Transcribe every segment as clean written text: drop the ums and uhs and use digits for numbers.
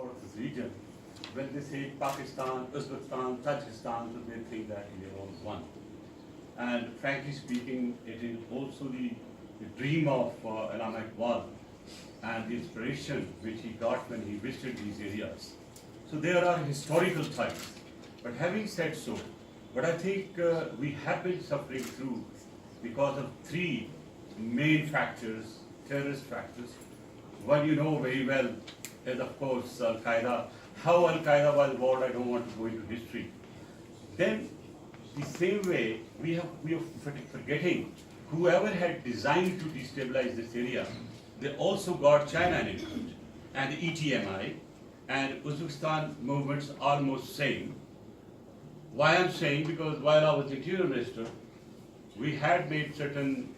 about this region, when they say Pakistan, Uzbekistan, Tajikistan, so they think that we are all one. And frankly speaking, it is also the dream of Allama Iqbal and the inspiration which he got when he visited these areas. So there are historical ties. But having said so, what I think we have been suffering through because of three main factors, terrorist factors. One you know very well is of course Al-Qaeda. How Al-Qaeda was involved, I don't want to go into history. Then the same way we are forgetting whoever had designed to destabilize this area, they also got China in it, and the ETMI and Uzbekistan movements almost same. Why I'm saying, because while I was Interior Minister, we had made certain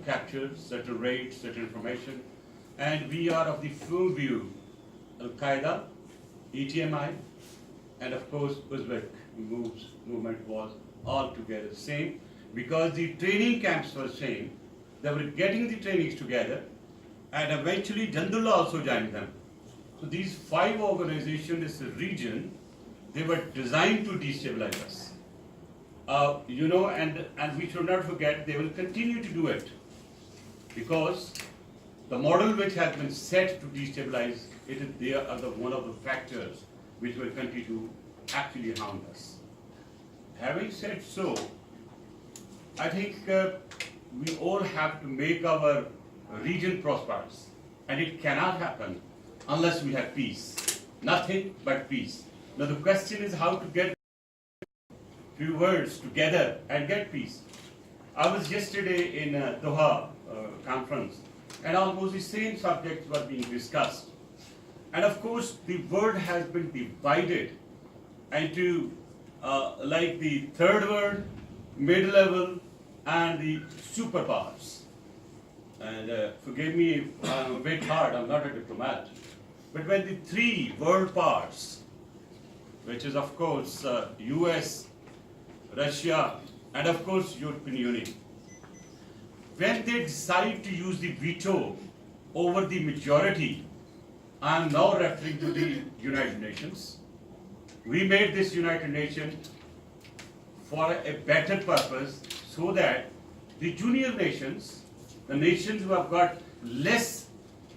captures, certain raids, certain information, and we are of the full view Al-Qaeda, ETMI, and of course Uzbek movement was all together same, because the training camps were same. They were getting the trainings together, and eventually Jandullah also joined them. So these five organizations, this region, they were designed to destabilize us. You know, and we should not forget they will continue to do it, because the model which has been set to destabilize it is they are one of the factors which will continue to actually harm us. Having said so, I think we all have to make our region prosperous, and it cannot happen unless we have peace. Nothing but peace. Now the question is how to get few words together and get peace. I was yesterday in Doha conference, and almost the same subjects were being discussed. And of course, the world has been divided into like the third world, mid-level, and the superpowers. And forgive me if I'm a bit hard, I'm not a diplomat. But when the three world powers, which is of course US, Russia, and of course European Union, when they decide to use the veto over the majority, I am now referring to the United Nations. We made this United Nations for a better purpose, so that the junior nations, the nations who have got less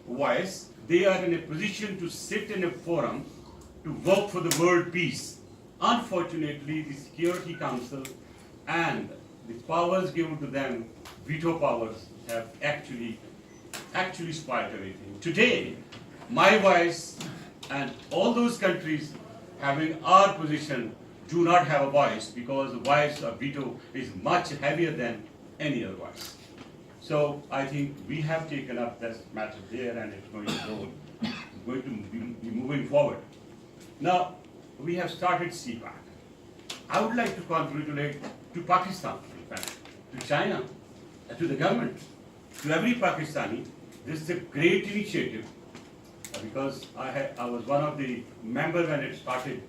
voice, they are in a position to sit in a forum to work for the world peace. Unfortunately, the Security Council and the powers given to them, veto powers, have actually spoiled everything. Today, my voice and all those countries having our position do not have a voice, because the voice of veto is much heavier than any other voice. So I think we have taken up this matter there, and it's going to be moving forward. Now, we have started CPAC. I would like to congratulate to Pakistan, in fact, to China, to the government, to every Pakistani. This is a great initiative, because I was one of the members when it started.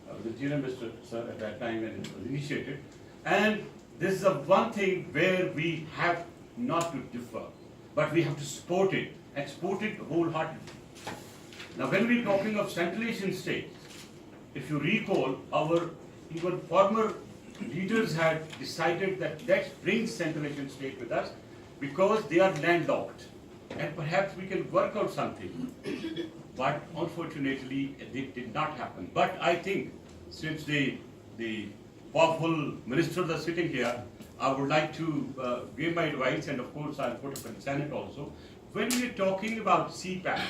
I was the Interior Minister, sir, at that time when it was initiated. And this is one thing where we have not to differ, but we have to support it, and support it wholeheartedly. Now, when we're talking of Central Asian states, if you recall, our even former leaders had decided that let's bring Central Asian states with us, because they are landlocked, and perhaps we can work out something. But unfortunately, it did not happen. But I think, since the powerful ministers are sitting here, I would like to give my advice, and of course I'll put up in the Senate also. When we are talking about CPAC,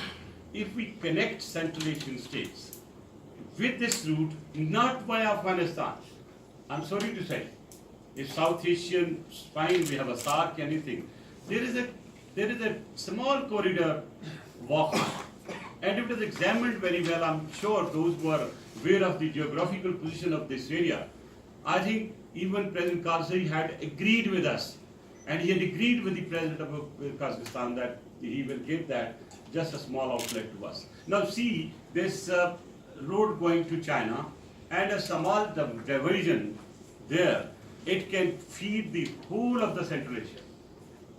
if we connect Central Asian states with this route, not via Afghanistan, I'm sorry to say, if South Asian spine, we have a SARC, anything, there is a small corridor walk, and it was examined very well. I'm sure those who are aware of the geographical position of this area, I think even President Karzai had agreed with us, and he had agreed with the President of Kazakhstan that he will give that just a small outlet to us. Now see, this road going to China and a small diversion there, it can feed the whole of the Central Asia.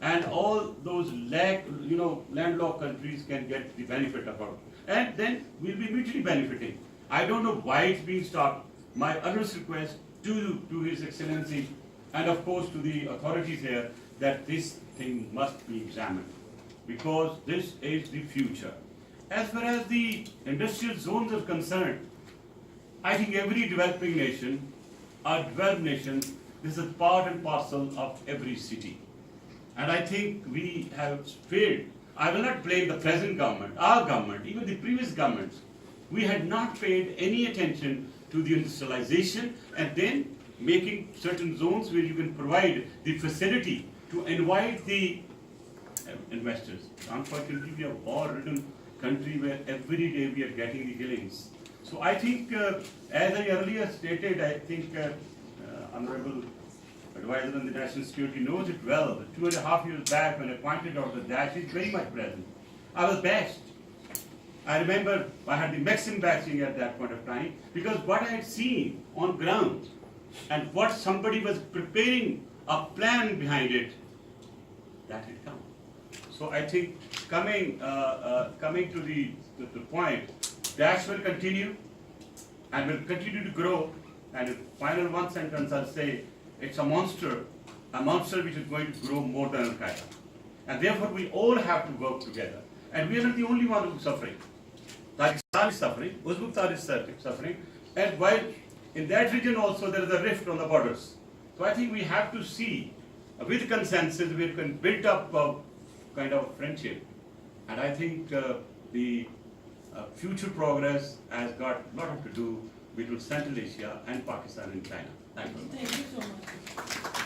And all those landlocked countries can get the benefit of it. and then we'll be mutually benefiting. I don't know why it's being stopped. My earnest request to His Excellency and of course to the authorities here that this thing must be examined, because this is the future. As far as the industrial zones are concerned, I think every developing nation, or developed nation, this is part and parcel of every city. And I think we have failed. I will not blame the present government, our government, even the previous governments. We had not paid any attention to the industrialization and then making certain zones where you can provide the facility to invite the investors. Unfortunately, we are a war-ridden country where every day we are getting the killings. So I think, as I earlier stated, I think Honorable Advisor on the National Security knows it well. 2.5 years back when I pointed out that Daesh is very much present, I was bashed. I remember I had the maximum bashing at that point of time, because what I had seen on ground and what somebody was preparing a plan behind it, that had come. So I think coming to the point, Daesh will continue and will continue to grow. And in final one sentence, I'll say it's a monster which is going to grow more than Al-Qaeda. And therefore, we all have to work together. And we are not the only one who's suffering. Pakistan is suffering, Uzbekistan is suffering, and while in that region also there is a rift on the borders. So I think we have to see, with consensus, we can build up a kind of friendship. And I think the future progress has got a lot to do between Central Asia and Pakistan and China. Thank you. Thank you so much.